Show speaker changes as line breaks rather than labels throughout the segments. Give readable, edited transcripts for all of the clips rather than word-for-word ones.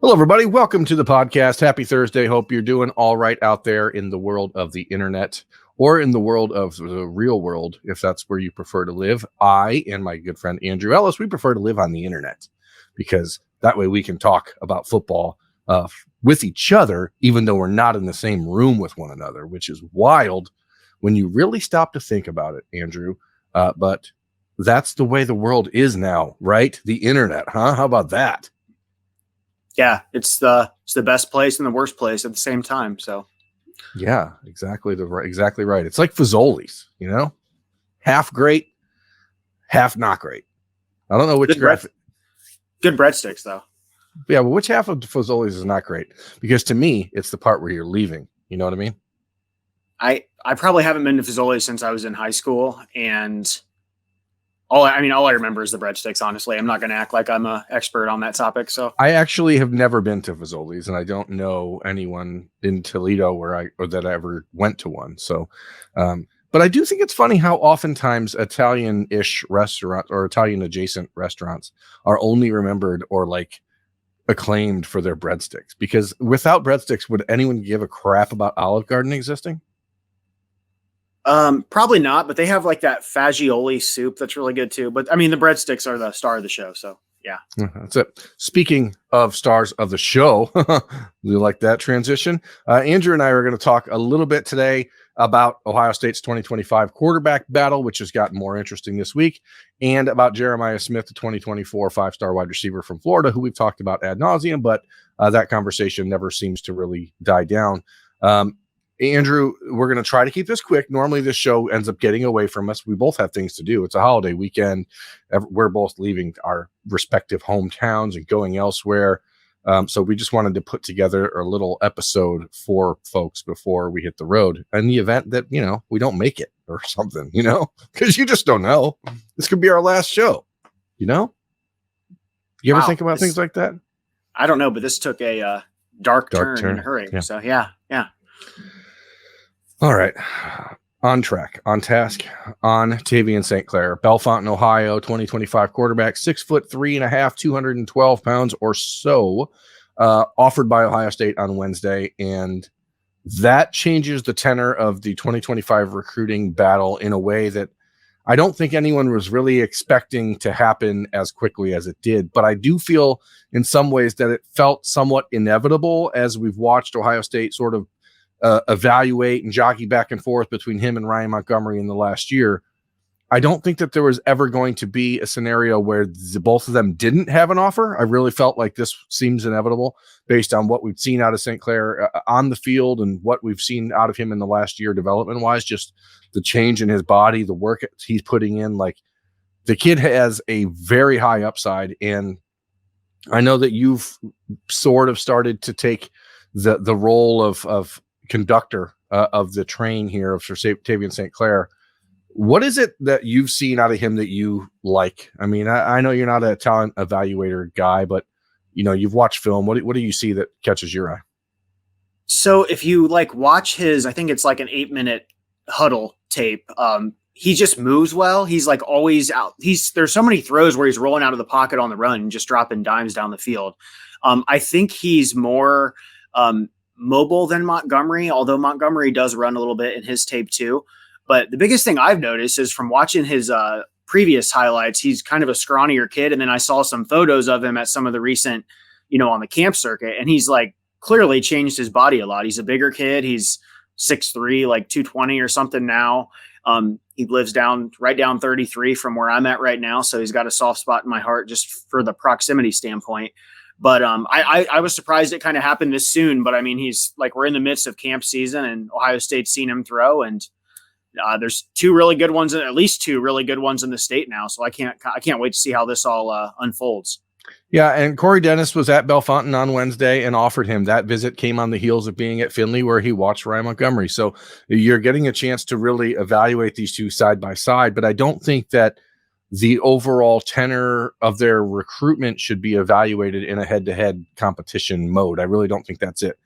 Hello, everybody. Welcome to the podcast. Happy Thursday. Hope you're doing all right out there in the world of the internet or in the world of the real world, if that's where you prefer to live. I and my good friend Andrew Ellis, we prefer to live on the internet because that way we can talk about football with each other, even though we're not in the same room with one another, which is wild when you really stop to think about it, Andrew. But that's the way the world is now, right? The internet, huh? How about that?
Yeah, it's the best place and the worst place at the same time. So,
yeah, exactly right. It's like Fazoli's, half great, half not great. I don't know which
good breadsticks though.
Yeah, but which half of Fazoli's is not great? Because to me, it's the part where you're leaving. You know what I mean?
I probably haven't been to Fazoli's since I was in high school, and all I remember is the breadsticks. Honestly, I'm not going to act like I'm an expert on that topic. So
I actually have never been to Fazoli's, and I don't know anyone in Toledo that I ever went to one. So, but I do think it's funny how oftentimes Italian-ish restaurants or Italian-adjacent restaurants are only remembered or like acclaimed for their breadsticks. Because without breadsticks, would anyone give a crap about Olive Garden existing?
Probably not, but they have like that fagioli soup that's really good too. But I mean, the breadsticks are the star of the show. So yeah,
that's it. Speaking of stars of the show, you like that transition? Andrew and I are going to talk a little bit today about Ohio State's 2025 quarterback battle, which has gotten more interesting this week, and about Jeremiah Smith, the 2024 5-star wide receiver from Florida, who we've talked about ad nauseum, but that conversation never seems to really die down. Andrew, we're going to try to keep this quick. Normally this show ends up getting away from us. We both have things to do. It's a holiday weekend. We're both leaving our respective hometowns and going elsewhere. So we just wanted to put together a little episode for folks before we hit the road in the event that, we don't make it or something, because you just don't know. This could be our last show, You ever think about things like that?
I don't know, but this took a dark turn in a hurry. Yeah. So yeah.
All right. On track, on task, on Tavien St. Clair, Bellefontaine, Ohio, 2025 quarterback, 6'3.5", 212 pounds or so, offered by Ohio State on Wednesday. And that changes the tenor of the 2025 recruiting battle in a way that I don't think anyone was really expecting to happen as quickly as it did. But I do feel in some ways that it felt somewhat inevitable as we've watched Ohio State sort of evaluate and jockey back and forth between him and Ryan Montgomery in the last year. I don't think that there was ever going to be a scenario where both of them didn't have an offer. I really felt like this seems inevitable based on what we've seen out of St. Clair on the field and what we've seen out of him in the last year development wise, just the change in his body, the work he's putting in. Like, the kid has a very high upside. And I know that you've sort of started to take the role of conductor of the train here of Tavien St. Clair. What is it that you've seen out of him that you like? I mean, I know you're not a talent evaluator guy, but you've watched film. What do you see that catches your eye?
So if you watch his, I think it's like an 8-minute huddle tape. He just moves well. He's always out. There's so many throws where he's rolling out of the pocket on the run and just dropping dimes down the field. I think he's more mobile than Montgomery, although Montgomery does run a little bit in his tape too. But the biggest thing I've noticed is from watching his previous highlights, he's kind of a scrawnier kid. And then I saw some photos of him at some of the recent, on the camp circuit, and he's clearly changed his body a lot. He's a bigger kid. He's 6'3", 220 or something now. He lives right down 33 from where I'm at right now. So he's got a soft spot in my heart just for the proximity standpoint. But I was surprised it kind of happened this soon. But I mean, he's we're in the midst of camp season, and Ohio State's seen him throw, and there's at least two really good ones in the state now. So I can't wait to see how this all unfolds.
Yeah, and Corey Dennis was at Bellefontaine on Wednesday and offered him. That visit came on the heels of being at Findlay, where he watched Ryan Montgomery. So you're getting a chance to really evaluate these two side by side. But I don't think that the overall tenor of their recruitment should be evaluated in a head-to-head competition mode. I really don't think that's it.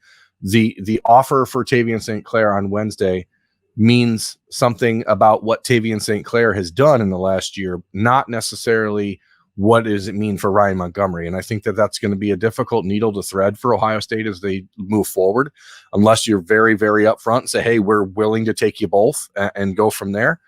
The offer for Tavien St. Clair on Wednesday means something about what Tavien St. Clair has done in the last year, not necessarily what does it mean for Ryan Montgomery? And I think that that's going to be a difficult needle to thread for Ohio State as they move forward, unless you're very, very upfront and say, hey, we're willing to take you both and go from there.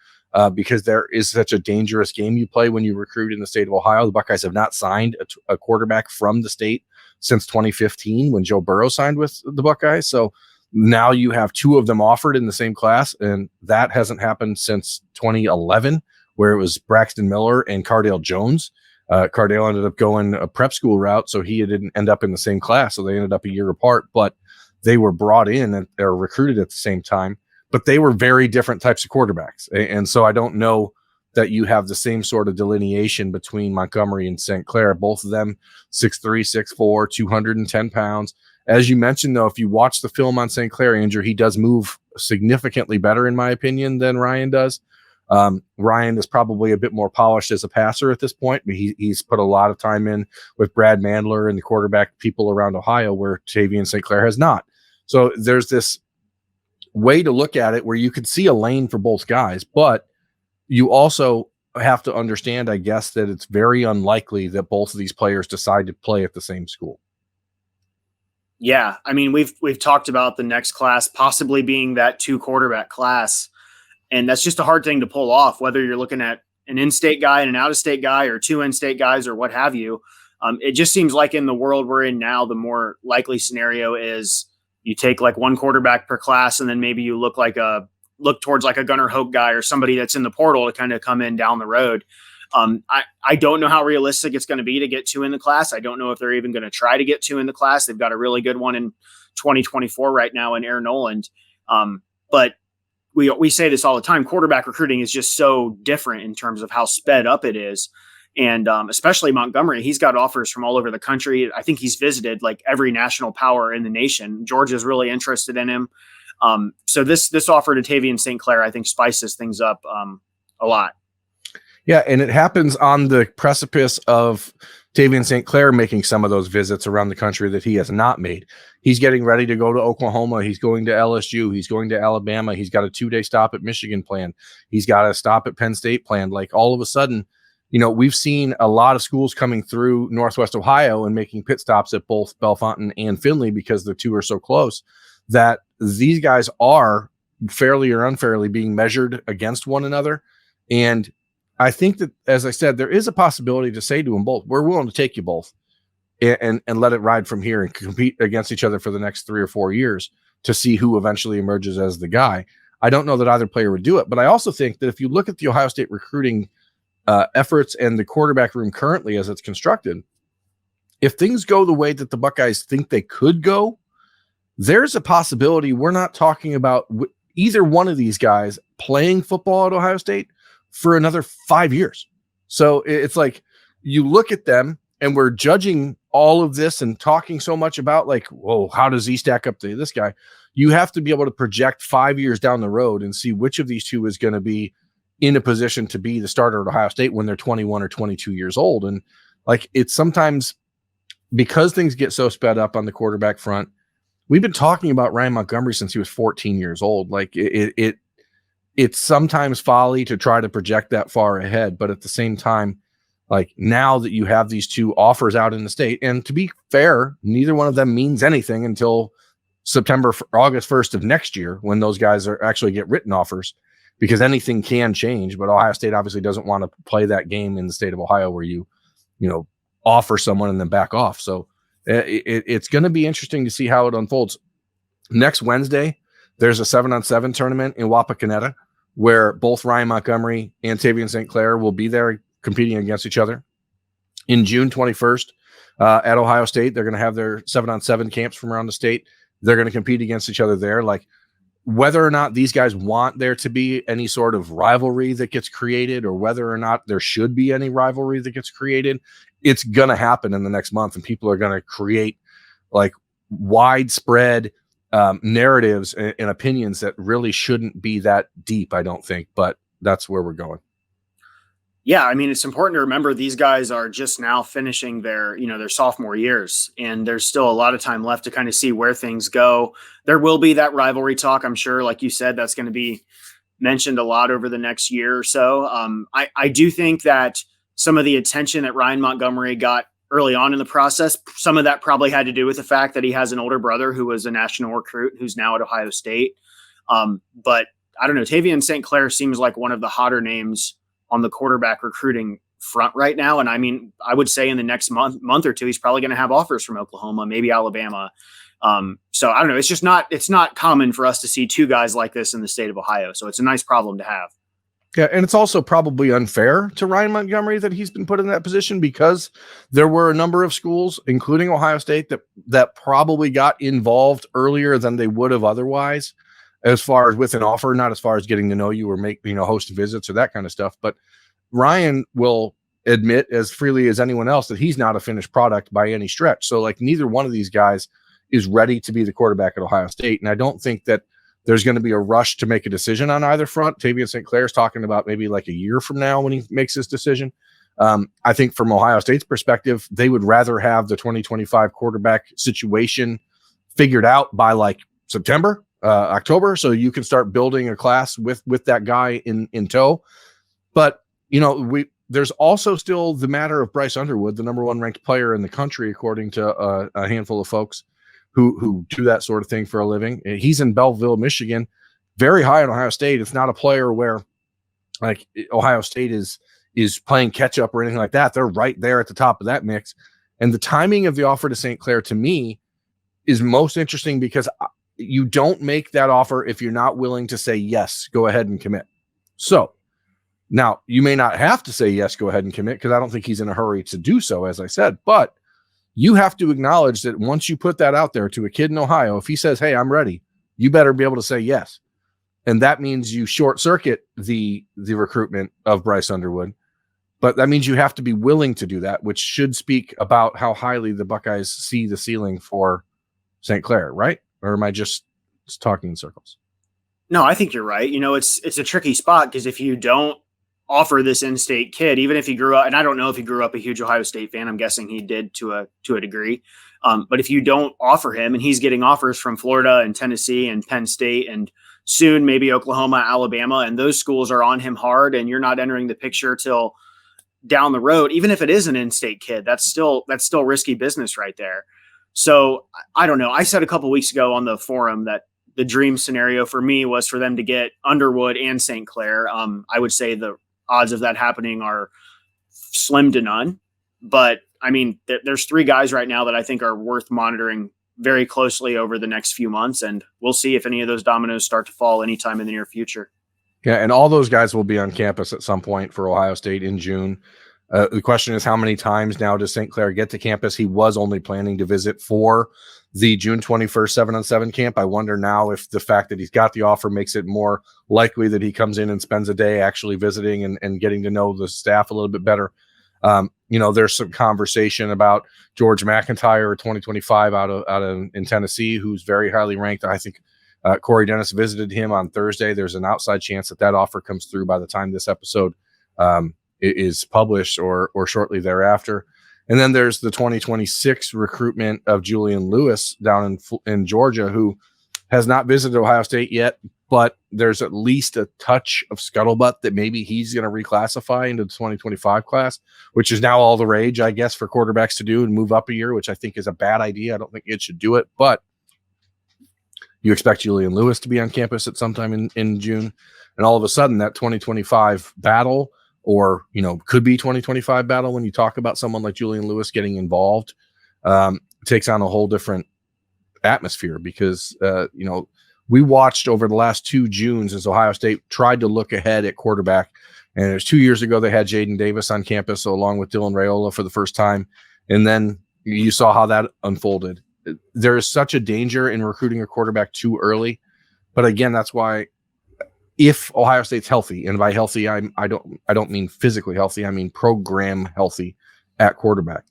Because there is such a dangerous game you play when you recruit in the state of Ohio. The Buckeyes have not signed a quarterback from the state since 2015 when Joe Burrow signed with the Buckeyes. So now you have two of them offered in the same class, and that hasn't happened since 2011, where it was Braxton Miller and Cardale Jones. Cardale ended up going a prep school route, so he didn't end up in the same class, so they ended up a year apart, but they were brought in and they're recruited at the same time. But they were very different types of quarterbacks. And so I don't know that you have the same sort of delineation between Montgomery and St. Clair. Both of them 6'3", 6'4", 210 pounds. As you mentioned, though, if you watch the film on St. Clair, Andrew, he does move significantly better, in my opinion, than Ryan does. Ryan is probably a bit more polished as a passer at this point, but he's put a lot of time in with Brad Mandler and the quarterback people around Ohio, where Tavien St. Clair has not. So there's this way to look at it where you could see a lane for both guys, but you also have to understand, I guess, that it's very unlikely that both of these players decide to play at the same school.
Yeah, I mean, we've talked about the next class possibly being that 2 quarterback class, and that's just a hard thing to pull off, whether you're looking at an in-state guy and an out-of-state guy or 2 in-state guys or what have you. It just seems like in the world we're in now, the more likely scenario is you take like 1 quarterback per class, and then maybe you look towards like a Gunnar Hoke guy or somebody that's in the portal to kind of come in down the road. I don't know how realistic it's going to be to get 2 in the class. I don't know if they're even going to try to get 2 in the class. They've got a really good one in 2024 right now in Aaron Noland. But we say this all the time. Quarterback recruiting is just so different in terms of how sped up it is. And especially Montgomery, he's got offers from all over the country. I think he's visited like every national power in the nation. Georgia's really interested in him. So this offer to Tavien St. Clair, I think, spices things up a lot.
Yeah, and it happens on the precipice of Tavien St. Clair making some of those visits around the country that he has not made. He's getting ready to go to Oklahoma. He's going to LSU. He's going to Alabama. He's got a 2-day stop at Michigan planned. He's got a stop at Penn State planned. Like, all of a sudden, we've seen a lot of schools coming through Northwest Ohio and making pit stops at both Bellefontaine and Findlay because the two are so close, that these guys are fairly or unfairly being measured against one another. And I think that, as I said, there is a possibility to say to them both, we're willing to take you both and let it ride from here and compete against each other for the next 3 or 4 years to see who eventually emerges as the guy. I don't know that either player would do it, but I also think that if you look at the Ohio State recruiting efforts and the quarterback room currently as it's constructed, if things go the way that the Buckeyes think they could go, there's a possibility we're not talking about either one of these guys playing football at Ohio State for another 5 years. So it's like you look at them and we're judging all of this and talking so much about like, whoa, how does he stack up to this guy? You have to be able to project 5 years down the road and see which of these two is going to be in a position to be the starter at Ohio State when they're 21 or 22 years old. And like, it's sometimes because things get so sped up on the quarterback front. We've been talking about Ryan Montgomery since he was 14 years old. Like it's sometimes folly to try to project that far ahead, but at the same time, like, now that you have these two offers out in the state, and to be fair, neither one of them means anything until August 1st of next year, when those guys are actually get written offers, because anything can change. But Ohio State obviously doesn't want to play that game in the state of Ohio where you offer someone and then back off. So it's going to be interesting to see how it unfolds. Next Wednesday, there's a 7-on-7 tournament in Wapakoneta where both Ryan Montgomery and Tavien St. Clair will be there competing against each other. In June 21st at Ohio State, they're going to have their 7-on-7 camps from around the state. They're going to compete against each other there. Like, whether or not these guys want there to be any sort of rivalry that gets created, or whether or not there should be any rivalry that gets created, it's going to happen in the next month, and people are going to create like widespread narratives and opinions that really shouldn't be that deep, I don't think, but that's where we're going.
Yeah, I mean, it's important to remember these guys are just now finishing their sophomore years, and there's still a lot of time left to kind of see where things go. There will be that rivalry talk, I'm sure. Like you said, that's going to be mentioned a lot over the next year or so. I do think that some of the attention that Ryan Montgomery got early on in the process. Some of that probably had to do with the fact that he has an older brother who was a national recruit who's now at Ohio State. But I don't know. Tavien St. Clair seems like one of the hotter names on the quarterback recruiting front right now. And I mean, I would say in the next month or two, he's probably going to have offers from Oklahoma, maybe Alabama. So I don't know. It's not common for us to see two guys like this in the state of Ohio. So it's a nice problem to have.
Yeah, and it's also probably unfair to Ryan Montgomery that he's been put in that position, because there were a number of schools, including Ohio State, that probably got involved earlier than they would have otherwise, as far as with an offer, not as far as getting to know you or host visits or that kind of stuff. But Ryan will admit as freely as anyone else that he's not a finished product by any stretch. So like neither one of these guys is ready to be the quarterback at Ohio State. And I don't think that there's going to be a rush to make a decision on either front. Tavien St. Clair is talking about maybe like a year from now when he makes his decision. I think from Ohio State's perspective, they would rather have the 2025 quarterback situation figured out by like September, October, so you can start building a class with that guy in tow. But there's also still the matter of Bryce Underwood, the number one ranked player in the country, according to a handful of folks who do that sort of thing for a living. He's in Belleville, Michigan, very high in Ohio State. It's not a player where like Ohio State is playing catch up or anything like that. They're right there at the top of that mix. And the timing of the offer to St. Clair, to me, is most interesting because you don't make that offer if you're not willing to say, yes, go ahead and commit. So now you may not have to say, yes, go ahead and commit, because I don't think he's in a hurry to do so, as I said, but you have to acknowledge that once you put that out there to a kid in Ohio, if he says, hey, I'm ready, you better be able to say yes. And that means you short circuit the recruitment of Bryce Underwood. But that means you have to be willing to do that, which should speak about how highly the Buckeyes see the ceiling for St. Clair, right? Or am I just talking in circles?
No, I think you're right. It's a tricky spot, because if you don't offer this in-state kid, even if he grew up, and I don't know if he grew up a huge Ohio State fan, I'm guessing he did to a degree. But if you don't offer him, and he's getting offers from Florida and Tennessee and Penn State and soon maybe Oklahoma, Alabama, and those schools are on him hard, and you're not entering the picture till down the road, even if it is an in-state kid, that's still risky business right there. So I don't know. I said a couple weeks ago on the forum that the dream scenario for me was for them to get Underwood and St. Clair. I would say the odds of that happening are slim to none. But I mean, there's three guys right now that I think are worth monitoring very closely over the next few months. And we'll see if any of those dominoes start to fall anytime in the near future.
Yeah, and all those guys will be on campus at some point for Ohio State in June. The question is, how many times now does St. Clair get to campus? He was only planning to visit for the June 21st 7-on-7 camp. I wonder now if the fact that he's got the offer makes it more likely that he comes in and spends a day actually visiting and getting to know the staff a little bit better. There's some conversation about George McIntyre, 2025 in Tennessee, who's very highly ranked. I think Corey Dennis visited him on Thursday. There's an outside chance that offer comes through by the time this episode is published or shortly thereafter. And then there's the 2026 recruitment of Julian Lewis down in Georgia, who has not visited Ohio State yet, but there's at least a touch of scuttlebutt that maybe he's going to reclassify into the 2025 class, which is now all the rage, I guess, for quarterbacks to do and move up a year, which I think is a bad idea. I don't think it should do it, but you expect Julian Lewis to be on campus at some time in June. And all of a sudden that 2025 battle, or, could be 2025 battle, when you talk about someone like Julian Lewis getting involved, takes on a whole different atmosphere, because, we watched over the last 2 Junes as Ohio State tried to look ahead at quarterback. And it was 2 years ago, they had Jaden Davis on campus, so along with Dylan Raiola for the first time. And then you saw how that unfolded. There is such a danger in recruiting a quarterback too early. But again, that's why, if Ohio State's healthy, and by healthy, I don't mean physically healthy, I mean program healthy at quarterback,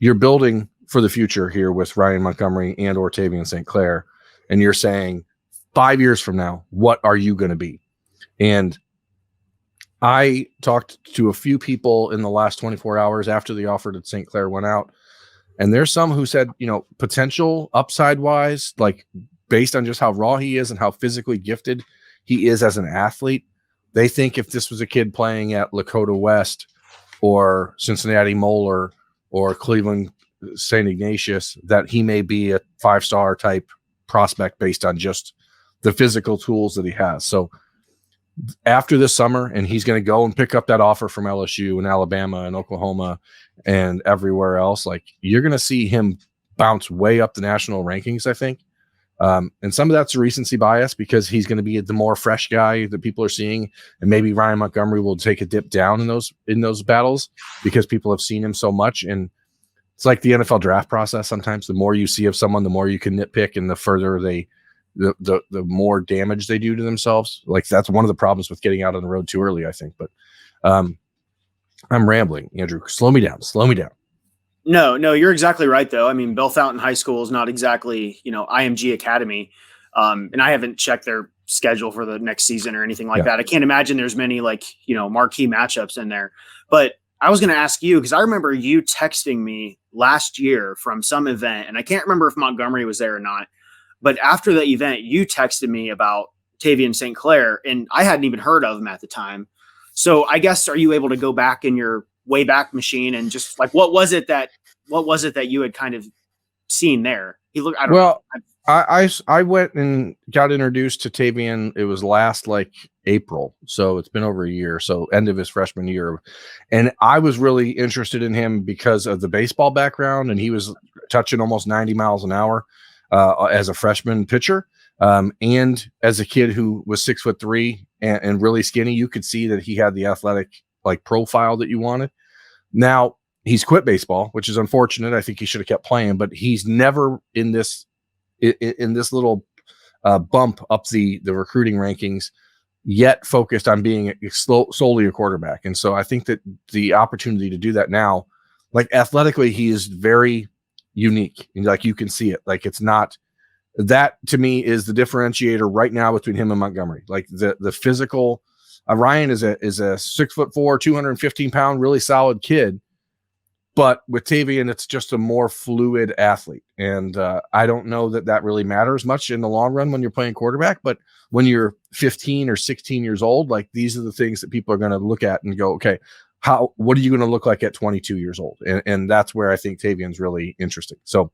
you're building for the future here with Ryan Montgomery and or Tavien St. Clair, and you're saying 5 years from now, what are you going to be? And I talked to a few people in the last 24 hours after the offer to St. Clair went out, and there's some who said, potential upside wise, like based on just how raw he is and how physically gifted he is as an athlete, they think if this was a kid playing at Lakota West or Cincinnati Moeller or Cleveland St. Ignatius, that he may be a 5-star type prospect based on just the physical tools that he has. So after this summer, and he's going to go and pick up that offer from LSU and Alabama and Oklahoma and everywhere else, like, you're going to see him bounce way up the national rankings, I think. And some of that's a recency bias because he's going to be the more fresh guy that people are seeing, and maybe Ryan Montgomery will take a dip down in those battles because people have seen him so much. And it's like the NFL draft process. Sometimes the more you see of someone, the more you can nitpick, and the further the more damage they do to themselves. Like, that's one of the problems with getting out on the road too early, I think. But I'm rambling, Andrew. Slow me down.
No, you're exactly right, though. I mean, Bellefontaine High School is not exactly, IMG Academy. And I haven't checked their schedule for the next season or anything like that. I can't imagine there's many, marquee matchups in there. But I was going to ask you, because I remember you texting me last year from some event, and I can't remember if Montgomery was there or not. But after the event, you texted me about Tavien St. Clair, and I hadn't even heard of him at the time. So I guess, are you able to go back in your Wayback Machine and just like, what was it that you had kind of seen there? He looked, I don't know.
I went and got introduced to Tavien. It was last April. So it's been over a year. So end of his freshman year. And I was really interested in him because of the baseball background. And he was touching almost 90 miles an hour as a freshman pitcher. And as a kid who was 6'3" and really skinny, you could see that he had the athletic profile that you wanted. Now he's quit baseball, which is unfortunate. I think he should have kept playing, but he's never in this little bump up the recruiting rankings yet focused on being solely a quarterback. And so I think that the opportunity to do that now, athletically, he is very unique. And you can see it. It's not, that to me is the differentiator right now between him and Montgomery. The physical, Ryan is a 6'4", 215 pound, really solid kid. But with Tavien, it's just a more fluid athlete. And I don't know that really matters much in the long run when you're playing quarterback. But when you're 15 or 16 years old, these are the things that people are going to look at and go, okay, what are you going to look like at 22 years old? And that's where I think Tavien's really interesting. So,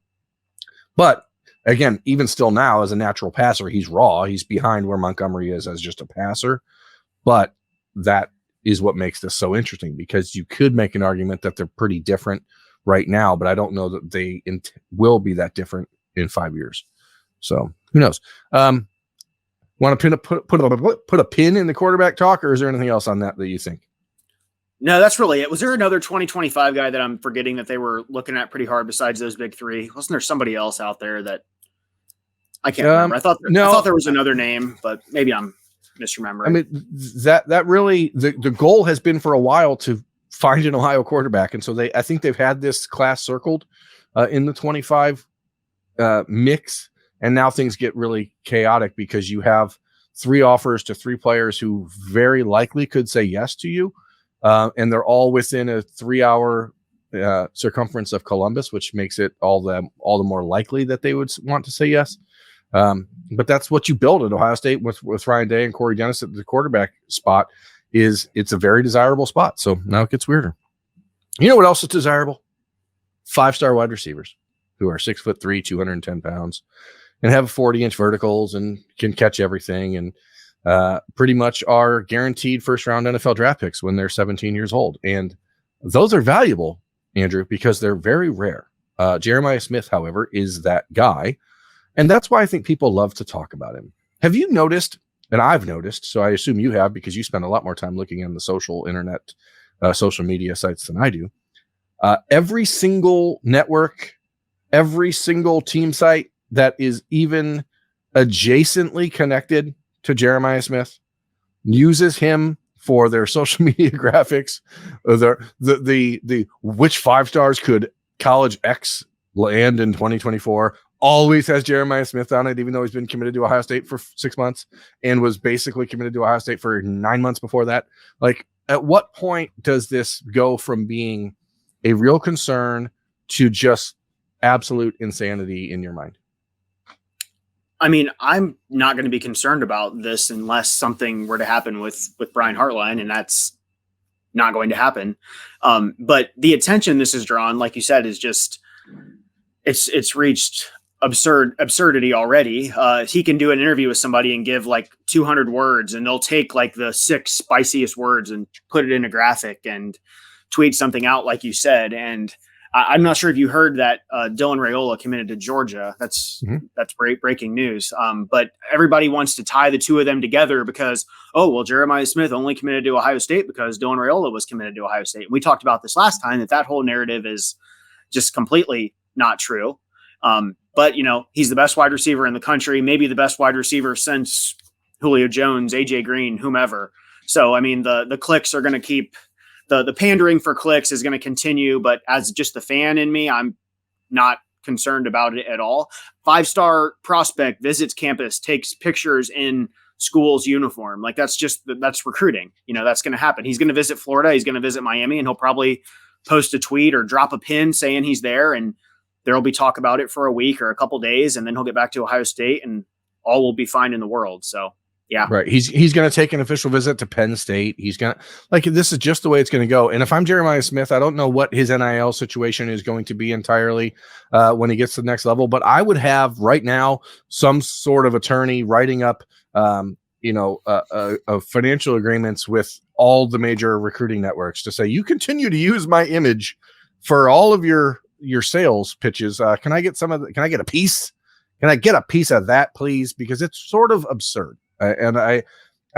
but again, even still now as a natural passer, he's raw. He's behind where Montgomery is as just a passer. But that is what makes this so interesting, because you could make an argument that they're pretty different right now, but I don't know that they will be that different in 5 years. So who knows? Want to put a pin in the quarterback talk, or is there anything else on that you think?
No, that's really it. Was there another 2025 guy that I'm forgetting that they were looking at pretty hard besides those big three? Wasn't there somebody else out there that I can't remember? I thought there was another name, but maybe I'm misremembering.
I mean, that really the goal has been for a while to find an Ohio quarterback, and so I think they've had this class circled in the 25 mix, and now things get really chaotic because you have 3 offers to 3 players who very likely could say yes to you, and they're all within a 3-hour circumference of Columbus, which makes it all the more likely that they would want to say yes. But that's what you build at Ohio State with Ryan Day and Corey Dennis at the quarterback spot. It's a very desirable spot. So now it gets weirder. You know what else is desirable? 5-star wide receivers who are 6'3", 210 pounds, and have 40-inch verticals and can catch everything, and pretty much are guaranteed first-round NFL draft picks when they're 17 years old. And those are valuable, Andrew, because they're very rare. Jeremiah Smith, however, is that guy. And that's why I think people love to talk about him. Have you noticed, and I've noticed, so I assume you have because you spend a lot more time looking on the social media sites than I do. Every single network, every single team site that is even adjacently connected to Jeremiah Smith uses him for their social media graphics. The which 5 stars could college X land in 2024 always has Jeremiah Smith on it, even though he's been committed to Ohio State for 6 months and was basically committed to Ohio State for 9 months before that. At what point does this go from being a real concern to just absolute insanity in your mind?
I mean, I'm not going to be concerned about this unless something were to happen with Brian Hartline, and that's not going to happen. But the attention this is drawn, like you said, is just it's reached absurdity already. He can do an interview with somebody and give like 200 words, and they'll take like the 6 spiciest words and put it in a graphic and tweet something out, like you said. And I'm not sure if you heard that Dylan Raiola committed to Georgia. That's great breaking news. But everybody wants to tie the two of them together because, Jeremiah Smith only committed to Ohio State because Dylan Raiola was committed to Ohio State. And we talked about this last time, that whole narrative is just completely not true. But, he's the best wide receiver in the country, maybe the best wide receiver since Julio Jones, AJ Green, whomever. So, I mean, the clicks are going to keep the pandering for clicks is going to continue. But as just the fan in me, I'm not concerned about it at all. 5-star prospect visits campus, takes pictures in school's uniform. Like that's recruiting. That's going to happen. He's going to visit Florida. He's going to visit Miami, and he'll probably post a tweet or drop a pin saying he's there. And there'll be talk about it for a week or a couple days, and then he'll get back to Ohio State and all will be fine in the world. So yeah.
Right. He's going to take an official visit to Penn State. He's going to this is just the way it's going to go. And if I'm Jeremiah Smith, I don't know what his NIL situation is going to be entirely when he gets to the next level, but I would have right now some sort of attorney writing up, financial agreements with all the major recruiting networks to say, you continue to use my image for all of your sales pitches. Can I get can I get a piece? Can I get a piece of that, please? Because it's sort of absurd. And I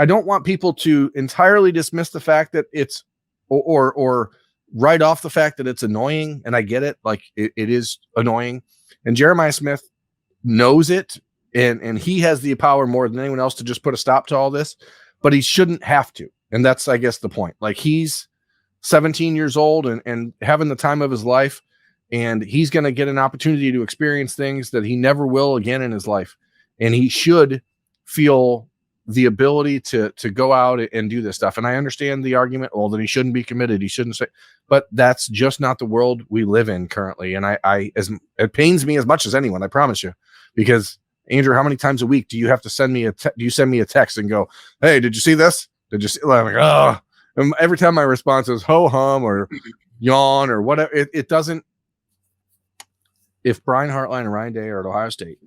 don't want people to entirely dismiss the fact that it's or write off the fact that it's annoying. And I get it. Like it is annoying. And Jeremiah Smith knows it. And he has the power more than anyone else to just put a stop to all this, but he shouldn't have to. And that's, I guess, the point. Like he's 17 years old and having the time of his life. And he's going to get an opportunity to experience things that he never will again in his life. And he should feel the ability to go out and do this stuff. And I understand the argument, that he shouldn't be committed. He shouldn't say, but that's just not the world we live in currently. And it pains me as much as anyone, I promise you, because Andrew, how many times a week do you have to send me a text and go, hey, did you see this? Did you see? I'm like, oh, and every time my response is ho hum or yawn or whatever. It doesn't. If Brian Hartline and Ryan Day are at Ohio State,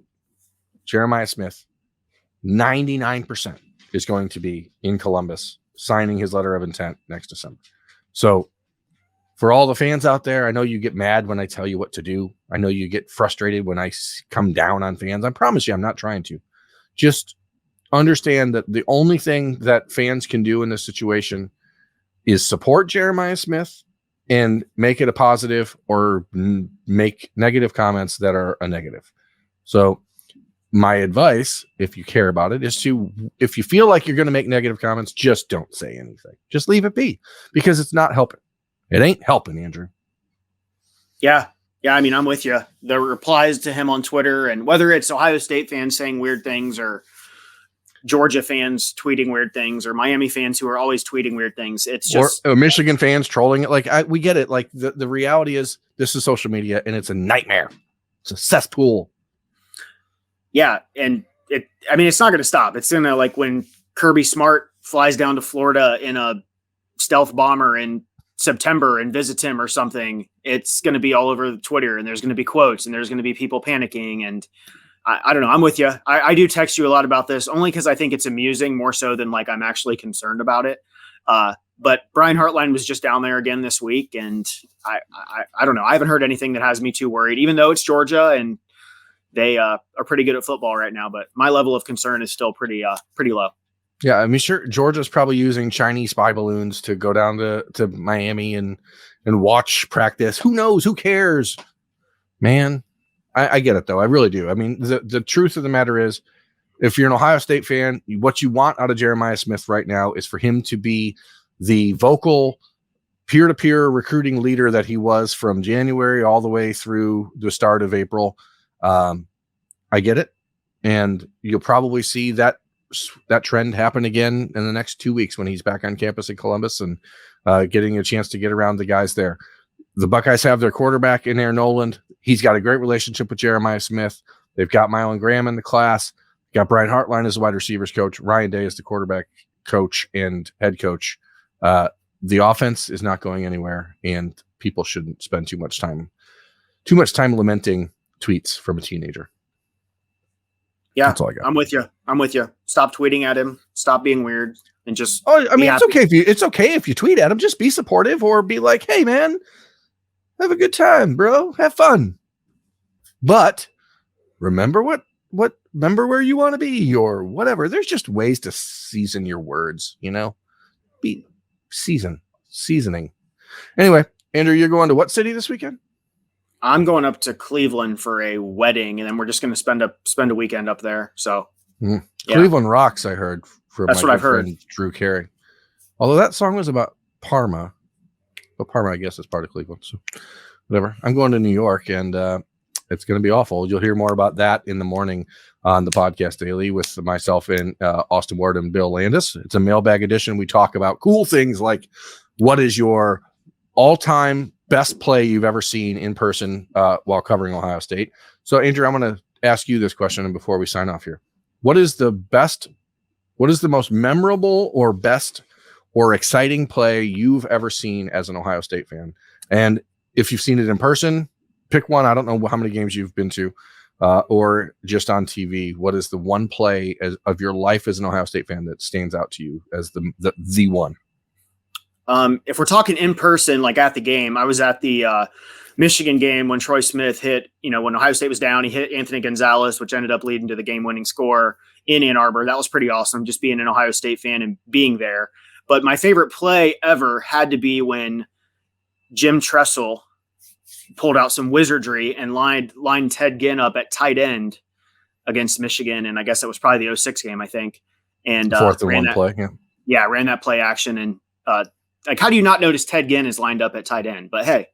Jeremiah Smith, 99% is going to be in Columbus signing his letter of intent next December. So for all the fans out there, I know you get mad when I tell you what to do. I know you get frustrated when I come down on fans. I promise you, I'm not trying to. Just understand that the only thing that fans can do in this situation is support Jeremiah Smith and make it a positive or make negative comments that are a negative. So my advice, if you care about it, is if you feel like you're going to make negative comments, just don't say anything. Just leave it be, because it's not helping. It ain't helping, Andrew.
Yeah. I mean, I'm with you. The replies to him on Twitter, and whether it's Ohio State fans saying weird things or Georgia fans tweeting weird things or Miami fans who are always tweeting weird things, it's just
or Michigan fans trolling it. Like we get it. Like the reality is this is social media and it's a nightmare. It's a cesspool.
Yeah. And it's not going to stop. It's going to, like when Kirby Smart flies down to Florida in a stealth bomber in September and visits him or something, it's going to be all over Twitter, and there's going to be quotes and there's going to be people panicking. And I don't know. I'm with you. I do text you a lot about this only because I think it's amusing more so than like I'm actually concerned about it. But Brian Hartline was just down there again this week, and I don't know. I haven't heard anything that has me too worried, even though it's Georgia and they are pretty good at football right now. But my level of concern is still pretty low.
Yeah, I mean, sure, Georgia's probably using Chinese spy balloons to go down to Miami and watch practice. Who knows? Who cares? Man, I get it, though. I really do. I mean, the truth of the matter is, if you're an Ohio State fan, what you want out of Jeremiah Smith right now is for him to be the vocal peer-to-peer recruiting leader that he was from January all the way through the start of April. I get it. And you'll probably see that trend happen again in the next 2 weeks when he's back on campus in Columbus and getting a chance to get around the guys there. The Buckeyes have their quarterback in Aaron Noland. He's got a great relationship with Jeremiah Smith. They've got Mylan Graham in the class. Got Brian Hartline as the wide receivers coach. Ryan Day is the quarterback coach and head coach. the offense is not going anywhere, and people shouldn't spend too much time lamenting tweets from a teenager.
Yeah,
that's all I got.
I'm with you. Stop tweeting at him. Stop being weird, and just.
It's okay if you tweet at him. Just be supportive or be like, "Hey, man, have a good time, bro. Have fun." But remember remember where you want to be or whatever. There's just ways to season your words. Be seasoning. Anyway, Andrew, you're going to what city this weekend?
I'm going up to Cleveland for a wedding, and then we're just going to spend a weekend up there. So
Cleveland rocks, I heard from
that's
my
what I've heard.
Drew Carey. Although that song was about Parma, but Parma, I guess, is part of Cleveland. So whatever. I'm going to New York, and it's going to be awful. You'll hear more about that in the morning on the podcast daily with myself and Austin Ward and Bill Landis. It's a mailbag edition. We talk about cool things like what is your all-time best play you've ever seen in person while covering Ohio State. So, Andrew, I'm going to ask you this question before we sign off here. What is the most memorable or best or exciting play you've ever seen as an Ohio State fan? And if you've seen it in person, pick one. I don't know how many games you've been to or just on TV. What is the one play of your life as an Ohio State fan that stands out to you as the one?
If we're talking in person, like at the game, I was at the Michigan game when Troy Smith hit, when Ohio State was down, he hit Anthony Gonzalez, which ended up leading to the game-winning score in Ann Arbor. That was pretty awesome, just being an Ohio State fan and being there. But my favorite play ever had to be when Jim Tressel pulled out some wizardry and lined Ted Ginn up at tight end against Michigan. And I guess it was probably the 06 game, I think. And
4th and 1 play.
Yeah, ran that play action. And how do you not notice Ted Ginn is lined up at tight end? But hey,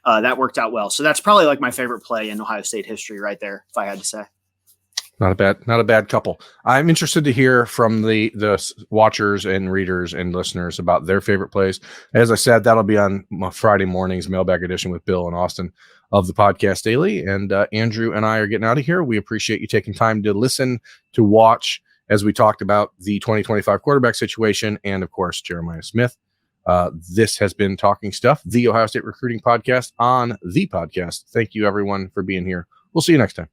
that worked out well. So that's probably like my favorite play in Ohio State history right there, if I had to say.
Not a bad couple. I'm interested to hear from the watchers and readers and listeners about their favorite plays. As I said, that'll be on Friday morning's mailbag edition with Bill and Austin of the podcast daily. And Andrew and I are getting out of here. We appreciate you taking time to listen, to watch, as we talked about the 2025 quarterback situation and, of course, Jeremiah Smith. This has been Talking Stuff, the Ohio State recruiting podcast on the podcast. Thank you, everyone, for being here. We'll see you next time.